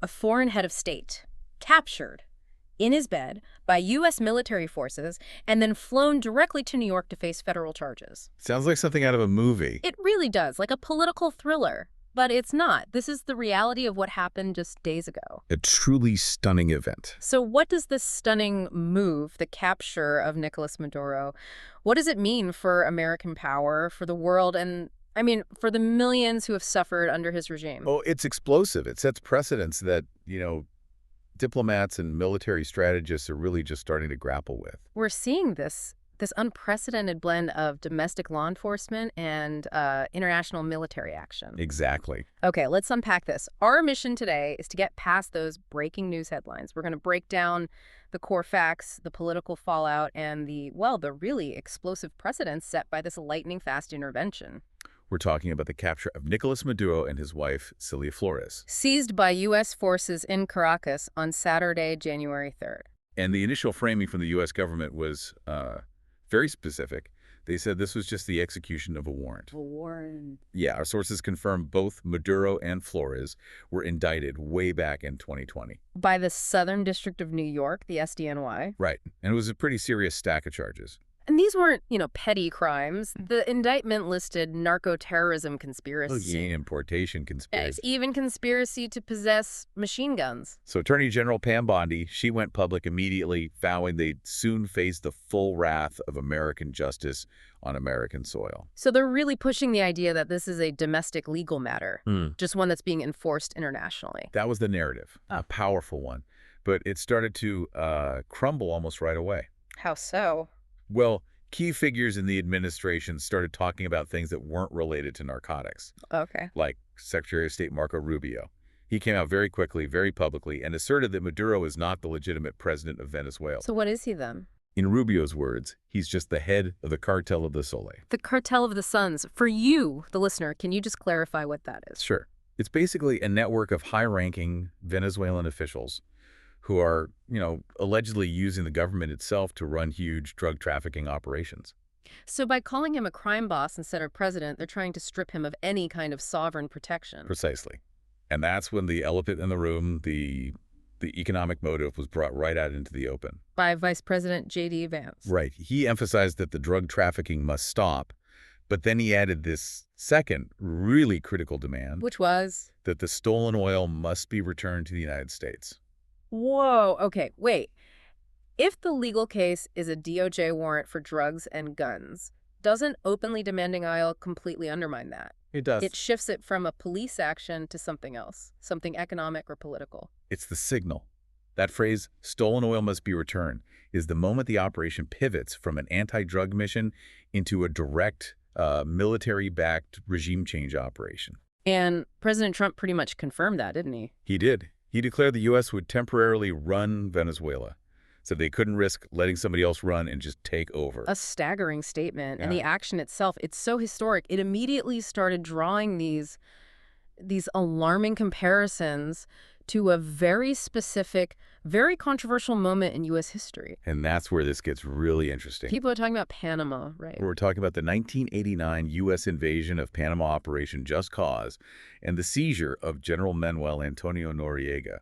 a foreign head of state, captured in his bed by U.S. military forces and then flown directly to New York to face federal charges. Sounds like something out of a movie. It really does, like a political thriller. But it's not. This is the reality of what happened just days ago. A truly stunning event. So what does this stunning move, the capture of Nicolás Maduro, what does it mean for American power, for the world, and, I mean, for the millions who have suffered under his regime? Oh, it's explosive. It sets precedents that, diplomats and military strategists are really just starting to grapple with. We're seeing this unprecedented blend of domestic law enforcement and international military action. Exactly. Okay, let's unpack this. Our mission today is to get past those breaking news headlines. We're going to break down the core facts, the political fallout, and the really explosive precedents set by this lightning-fast intervention. We're talking about the capture of Nicolás Maduro and his wife, Cilia Flores. Seized by U.S. forces in Caracas on Saturday, January 3rd. And the initial framing from the U.S. government was very specific. They said this was just the execution of a warrant. A warrant. Yeah, our sources confirm both Maduro and Flores were indicted way back in 2020. By the Southern District of New York, the SDNY. Right. And it was a pretty serious stack of charges. And these weren't, petty crimes. The indictment listed narco-terrorism conspiracy. Oh, yeah, importation conspiracy. Yes, even conspiracy to possess machine guns. So Attorney General Pam Bondi, she went public immediately, vowing they'd soon face the full wrath of American justice on American soil. So they're really pushing the idea that this is a domestic legal matter, just one that's being enforced internationally. That was the narrative, a powerful one. But it started to crumble almost right away. How so? Well, key figures in the administration started talking about things that weren't related to narcotics. Okay. Like Secretary of State Marco Rubio. He came out very quickly, very publicly, and asserted that Maduro is not the legitimate president of Venezuela. So what is he then? In Rubio's words, he's just the head of the Cartel of the Sole. The Cartel of the Suns. For you, the listener, can you just clarify what that is? Sure. It's basically a network of high-ranking Venezuelan officials who are, allegedly using the government itself to run huge drug trafficking operations. So by calling him a crime boss instead of president, they're trying to strip him of any kind of sovereign protection. Precisely. And that's when the elephant in the room, the economic motive, was brought right out into the open. By Vice President J.D. Vance. Right. He emphasized that the drug trafficking must stop, but then he added this second, really critical demand. Which was? That the stolen oil must be returned to the United States. Whoa, okay, wait. If the legal case is a DOJ warrant for drugs and guns, doesn't openly demanding oil completely undermine that? It does. It shifts it from a police action to something else, something economic or political. It's the signal. That phrase, stolen oil must be returned, is the moment the operation pivots from an anti-drug mission into a direct military-backed regime change operation. And President Trump pretty much confirmed that, didn't he? He did. He declared the U.S. would temporarily run Venezuela, so they couldn't risk letting somebody else run and just take over. A staggering statement. Yeah. And the action itself, it's so historic. It immediately started drawing these alarming comparisons to a very specific, very controversial moment in U.S. history. And that's where this gets really interesting. People are talking about Panama, right? We're talking about the 1989 U.S. invasion of Panama Operation Just Cause and the seizure of General Manuel Antonio Noriega.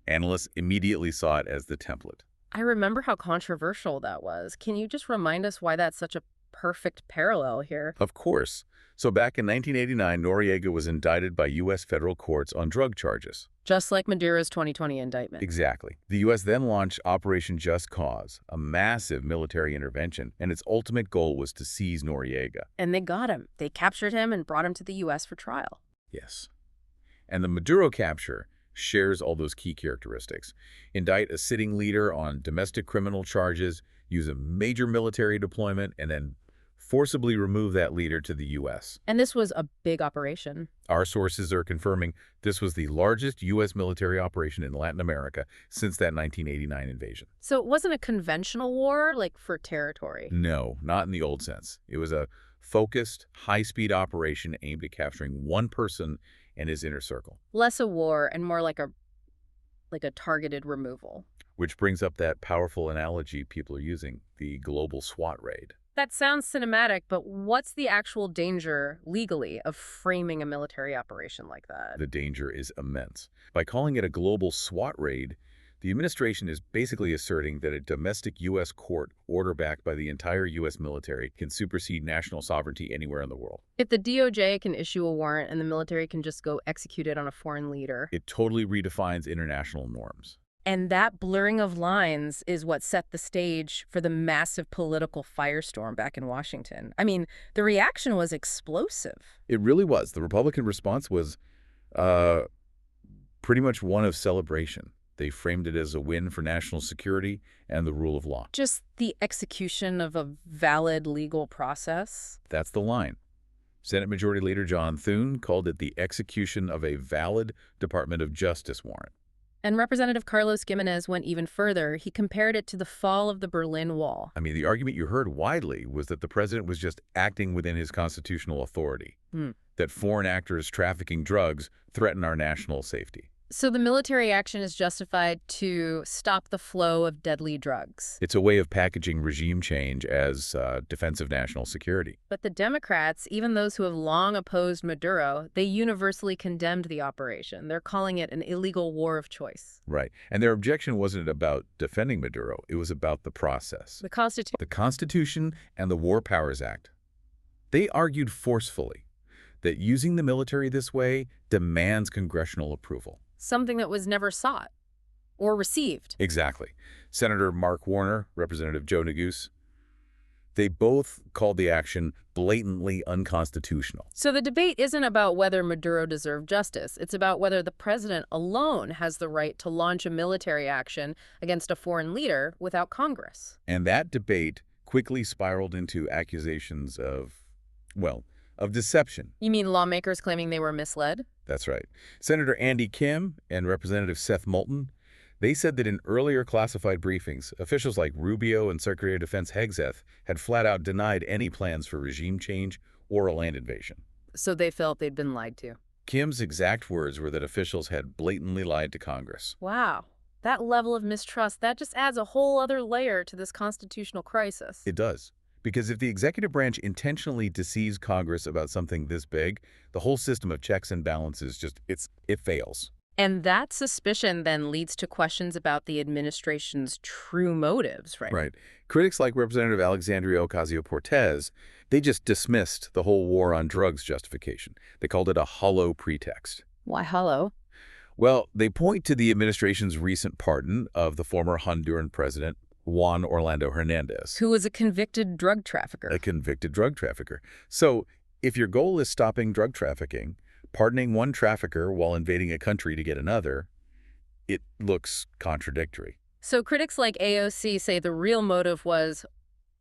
Analysts immediately saw it as the template. I remember how controversial that was. Can you just remind us why that's such a perfect parallel here? Of course. So back in 1989, Noriega was indicted by U.S. federal courts on drug charges. Just like Maduro's 2020 indictment. Exactly. The U.S. then launched Operation Just Cause, a massive military intervention, and its ultimate goal was to seize Noriega. And they got him. They captured him and brought him to the U.S. for trial. Yes. And the Maduro capture shares all those key characteristics. Indict a sitting leader on domestic criminal charges, use a major military deployment, and then forcibly remove that leader to the U.S. And this was a big operation. Our sources are confirming this was the largest U.S. military operation in Latin America since that 1989 invasion. So it wasn't a conventional war, like for territory? No, not in the old sense. It was a focused, high-speed operation aimed at capturing one person and his inner circle. Less a war and more like a targeted removal. Which brings up that powerful analogy people are using, the global SWAT raid. That sounds cinematic, but what's the actual danger legally of framing a military operation like that? The danger is immense. By calling it a global SWAT raid, the administration is basically asserting that a domestic U.S. court order backed by the entire U.S. military can supersede national sovereignty anywhere in the world. If the DOJ can issue a warrant and the military can just go execute it on a foreign leader. It totally redefines international norms. And that blurring of lines is what set the stage for the massive political firestorm back in Washington. I mean, the reaction was explosive. It really was. The Republican response was pretty much one of celebration. They framed it as a win for national security and the rule of law. Just the execution of a valid legal process. That's the line. Senate Majority Leader John Thune called it the execution of a valid Department of Justice warrant. And Representative Carlos Gimenez went even further. He compared it to the fall of the Berlin Wall. I mean, the argument you heard widely was that the president was just acting within his constitutional authority, that foreign actors trafficking drugs threaten our national safety. So the military action is justified to stop the flow of deadly drugs. It's a way of packaging regime change as defense of national security. But the Democrats, even those who have long opposed Maduro, they universally condemned the operation. They're calling it an illegal war of choice. Right. And their objection wasn't about defending Maduro. It was about the process. The Constitution and the War Powers Act. They argued forcefully that using the military this way demands congressional approval. Something that was never sought or received. Exactly. Senator Mark Warner, Representative Joe Neguse, they both called the action blatantly unconstitutional. So the debate isn't about whether Maduro deserved justice. It's about whether the president alone has the right to launch a military action against a foreign leader without Congress. And that debate quickly spiraled into accusations of deception. You mean lawmakers claiming they were misled? That's right. Senator Andy Kim and Representative Seth Moulton, they said that in earlier classified briefings, officials like Rubio and Secretary of Defense Hegseth had flat out denied any plans for regime change or a land invasion. So they felt they'd been lied to. Kim's exact words were that officials had blatantly lied to Congress. Wow. That level of mistrust, that just adds a whole other layer to this constitutional crisis. It does. Because if the executive branch intentionally deceives Congress about something this big, the whole system of checks and balances it fails. And that suspicion then leads to questions about the administration's true motives, right? Right. Critics like Representative Alexandria Ocasio-Cortez, they just dismissed the whole war on drugs justification. They called it a hollow pretext. Why hollow? Well, they point to the administration's recent pardon of the former Honduran president, Juan Orlando Hernandez. Who was a convicted drug trafficker. A convicted drug trafficker. So if your goal is stopping drug trafficking, pardoning one trafficker while invading a country to get another, it looks contradictory. So critics like AOC say the real motive was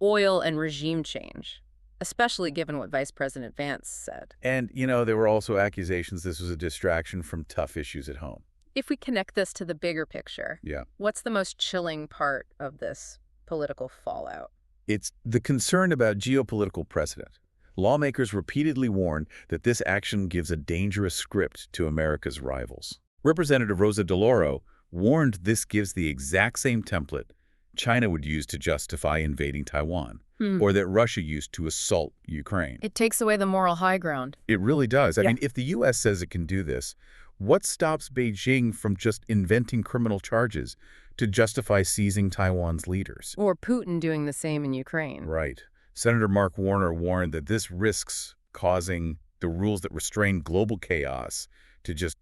oil and regime change, especially given what Vice President Vance said. And, there were also accusations this was a distraction from tough issues at home. If we connect this to the bigger picture, Yeah. What's the most chilling part of this political fallout? It's the concern about geopolitical precedent. Lawmakers repeatedly warned that this action gives a dangerous script to America's rivals. Representative Rosa DeLauro warned this gives the exact same template China would use to justify invading Taiwan, or that Russia used to assault Ukraine. It takes away the moral high ground. It really does. I Yeah. mean, if the U.S. says it can do this, what stops Beijing from just inventing criminal charges to justify seizing Taiwan's leaders? Or Putin doing the same in Ukraine. Right. Senator Mark Warner warned that this risks causing the rules that restrain global chaos to just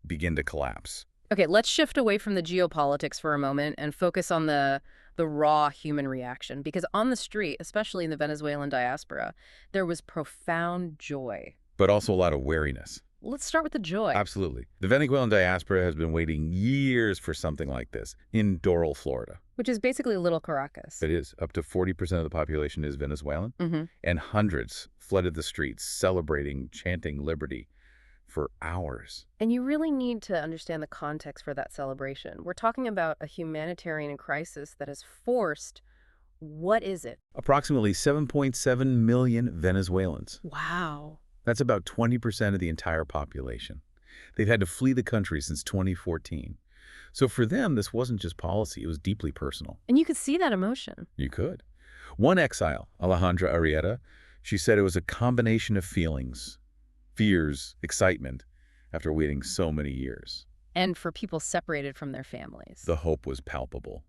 begin to collapse. Okay, let's shift away from the geopolitics for a moment and focus on the raw human reaction. Because on the street, especially in the Venezuelan diaspora, there was profound joy. But also a lot of wariness. Let's start with the joy. Absolutely. The Venezuelan diaspora has been waiting years for something like this in Doral, Florida. Which is basically Little Caracas. It is. Up to 40% of the population is Venezuelan. And hundreds flooded the streets, celebrating, chanting liberty for hours. And you really need to understand the context for that celebration. We're talking about a humanitarian crisis that has forced, what is it? Approximately 7.7 million Venezuelans. Wow. That's about 20% of the entire population. They've had to flee the country since 2014. So for them, this wasn't just policy, it was deeply personal. And you could see that emotion. You could. One exile, Alejandra Arrieta, she said it was a combination of feelings, fears, excitement, after waiting so many years. And for people separated from their families. The hope was palpable.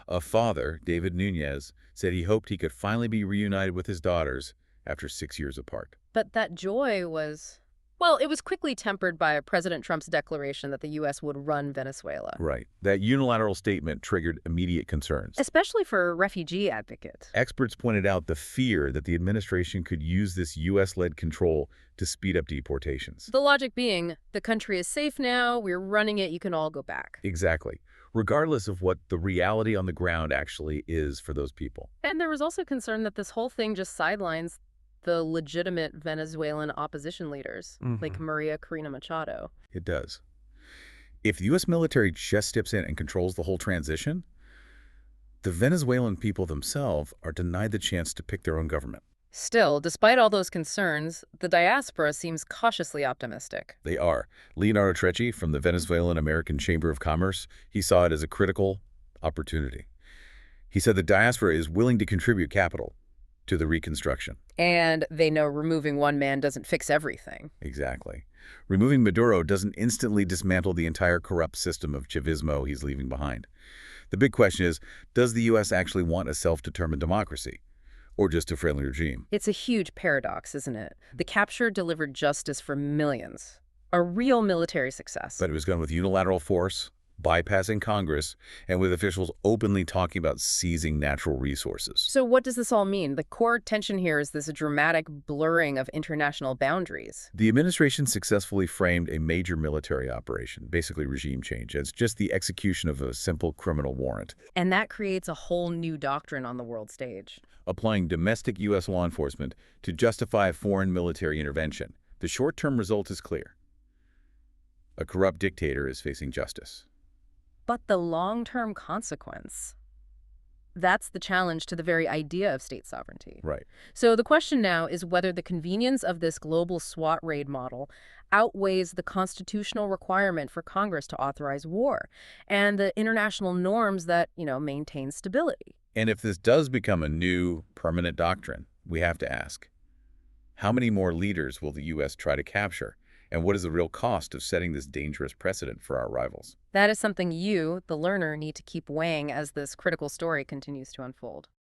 A father, David Nunez, said he hoped he could finally be reunited with his daughters after 6 years apart. But that joy was, well, it was quickly tempered by President Trump's declaration that the U.S. would run Venezuela. Right. That unilateral statement triggered immediate concerns. Especially for refugee advocates. Experts pointed out the fear that the administration could use this U.S.-led control to speed up deportations. The logic being, the country is safe now, we're running it, you can all go back. Exactly. Regardless of what the reality on the ground actually is for those people. And there was also concern that this whole thing just sidelines the legitimate Venezuelan opposition leaders, like Maria Corina Machado. It does. If the U.S. military just steps in and controls the whole transition, the Venezuelan people themselves are denied the chance to pick their own government. Still, despite all those concerns, the diaspora seems cautiously optimistic. They are. Leonardo Trecci from the Venezuelan American Chamber of Commerce, he saw it as a critical opportunity. He said the diaspora is willing to contribute capital to the reconstruction. And they know removing one man doesn't fix everything. Exactly. Removing Maduro doesn't instantly dismantle the entire corrupt system of Chavismo he's leaving behind. The big question is, does the U.S. actually want a self-determined democracy? Or just a friendly regime? It's a huge paradox, isn't it? The capture delivered justice for millions. A real military success. But it was done with unilateral force, bypassing Congress, and with officials openly talking about seizing natural resources. So what does this all mean? The core tension here is this dramatic blurring of international boundaries. The administration successfully framed a major military operation, basically regime change, as just the execution of a simple criminal warrant. And that creates a whole new doctrine on the world stage. Applying domestic U.S. law enforcement to justify foreign military intervention. The short-term result is clear. A corrupt dictator is facing justice. But the long-term consequence, that's the challenge to the very idea of state sovereignty. Right. So the question now is whether the convenience of this global SWAT raid model outweighs the constitutional requirement for Congress to authorize war and the international norms that, maintain stability. And if this does become a new, permanent doctrine, we have to ask, how many more leaders will the U.S. try to capture? And what is the real cost of setting this dangerous precedent for our rivals? That is something you, the learner, need to keep weighing as this critical story continues to unfold.